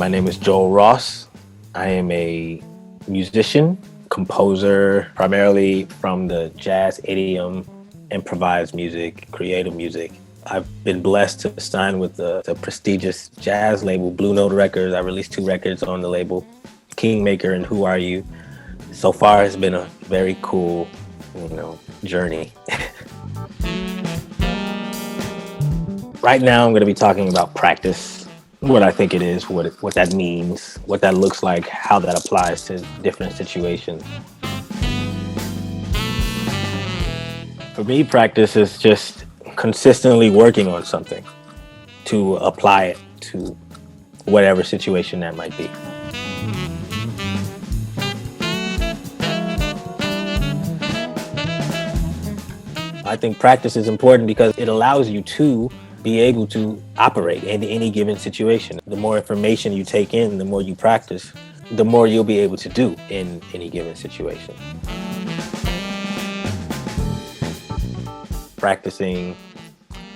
My name is Joel Ross. I am a musician, composer, primarily from the jazz, idiom, improvised music, creative music. I've been blessed to sign with the prestigious jazz label Blue Note Records. I released 2 records on the label, Kingmaker and Who Are You. So far, it's been a very cool, journey. Right now, I'm going to be talking about practice, what I think it is, what that means, what that looks like, how that applies to different situations. For me, practice is just consistently working on something to apply it to whatever situation that might be. I think practice is important because it allows you to be able to operate in any given situation. The more information you take in, the more you practice, the more you'll be able to do in any given situation. Practicing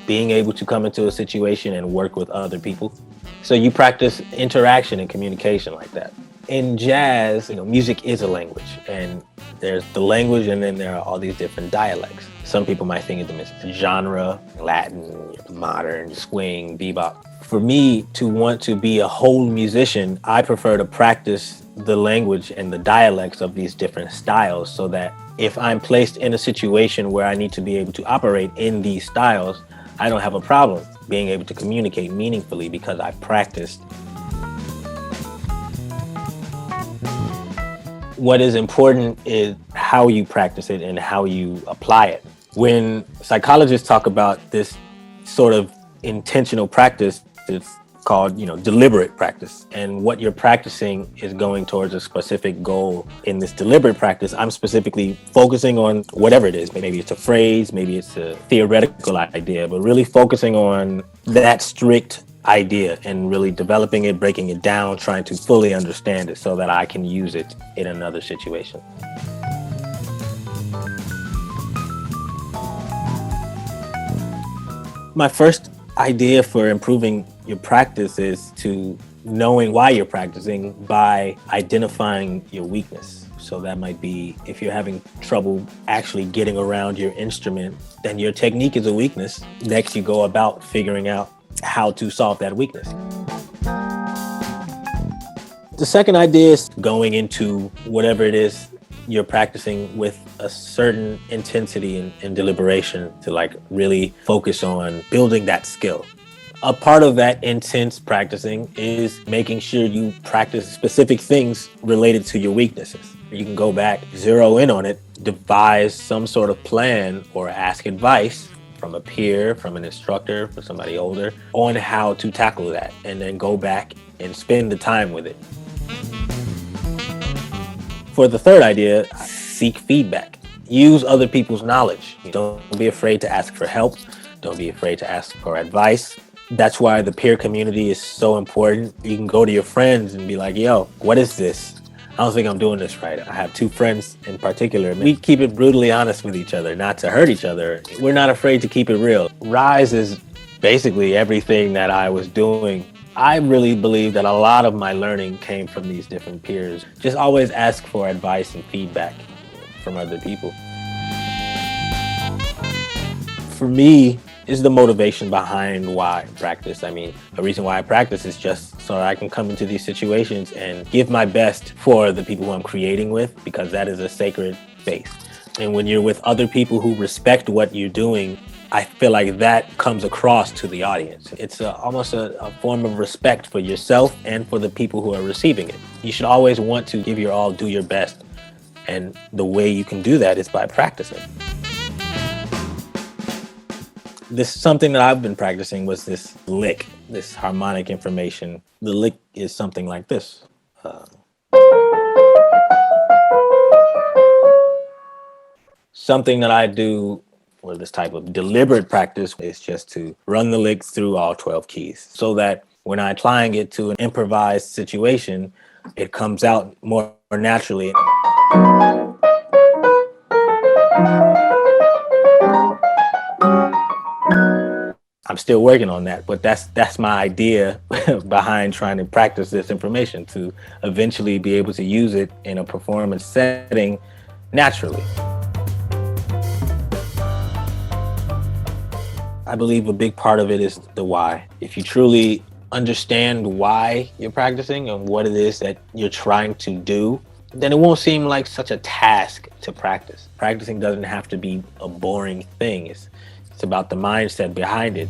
being able to come into a situation and work with other people. So you practice interaction and communication like that. In jazz, music is a language, and there's the language and then there are all these different dialects. Some people might think of them as genre, Latin, modern, swing, bebop. For me, to want to be a whole musician, I prefer to practice the language and the dialects of these different styles so that if I'm placed in a situation where I need to be able to operate in these styles, I don't have a problem being able to communicate meaningfully because I've practiced. What is important is how you practice it and how you apply it. When psychologists talk about this sort of intentional practice, it's called, deliberate practice. And what you're practicing is going towards a specific goal. In this deliberate practice, I'm specifically focusing on whatever it is. Maybe it's a phrase, maybe it's a theoretical idea, but really focusing on that strict idea and really developing it, breaking it down, trying to fully understand it so that I can use it in another situation. My first idea for improving your practice is to knowing why you're practicing by identifying your weakness. So that might be if you're having trouble actually getting around your instrument, then your technique is a weakness. Next, you go about figuring out how to solve that weakness. The second idea is going into whatever it is you're practicing with a certain intensity and deliberation to really focus on building that skill. A part of that intense practicing is making sure you practice specific things related to your weaknesses. You can go back, zero in on it, devise some sort of plan or ask advice from a peer, from an instructor, from somebody older on how to tackle that, and then go back and spend the time with it. For the third idea, seek feedback. Use other people's knowledge. Don't be afraid to ask for help. Don't be afraid to ask for advice. That's why the peer community is so important. You can go to your friends and be like, yo, what is this? I don't think I'm doing this right. I have 2 friends in particular. We keep it brutally honest with each other, not to hurt each other. We're not afraid to keep it real. Rise is basically everything that I was doing. I really believe that a lot of my learning came from these different peers. Just always ask for advice and feedback from other people. For me, is the motivation behind why I practice. The reason why I practice is just so that I can come into these situations and give my best for the people who I'm creating with, because that is a sacred space. And when you're with other people who respect what you're doing, I feel like that comes across to the audience. It's almost a form of respect for yourself and for the people who are receiving it. You should always want to give your all, do your best. And the way you can do that is by practicing. Something that I've been practicing was this lick, this harmonic information. The lick is something like this. Something that I do for this type of deliberate practice is just to run the lick through all 12 keys so that when I'm applying it to an improvised situation, it comes out more naturally. I'm still working on that, but that's my idea behind trying to practice this information to eventually be able to use it in a performance setting naturally. I believe a big part of it is the why. If you truly understand why you're practicing and what it is that you're trying to do, then it won't seem like such a task to practice. Practicing doesn't have to be a boring thing. It's about the mindset behind it.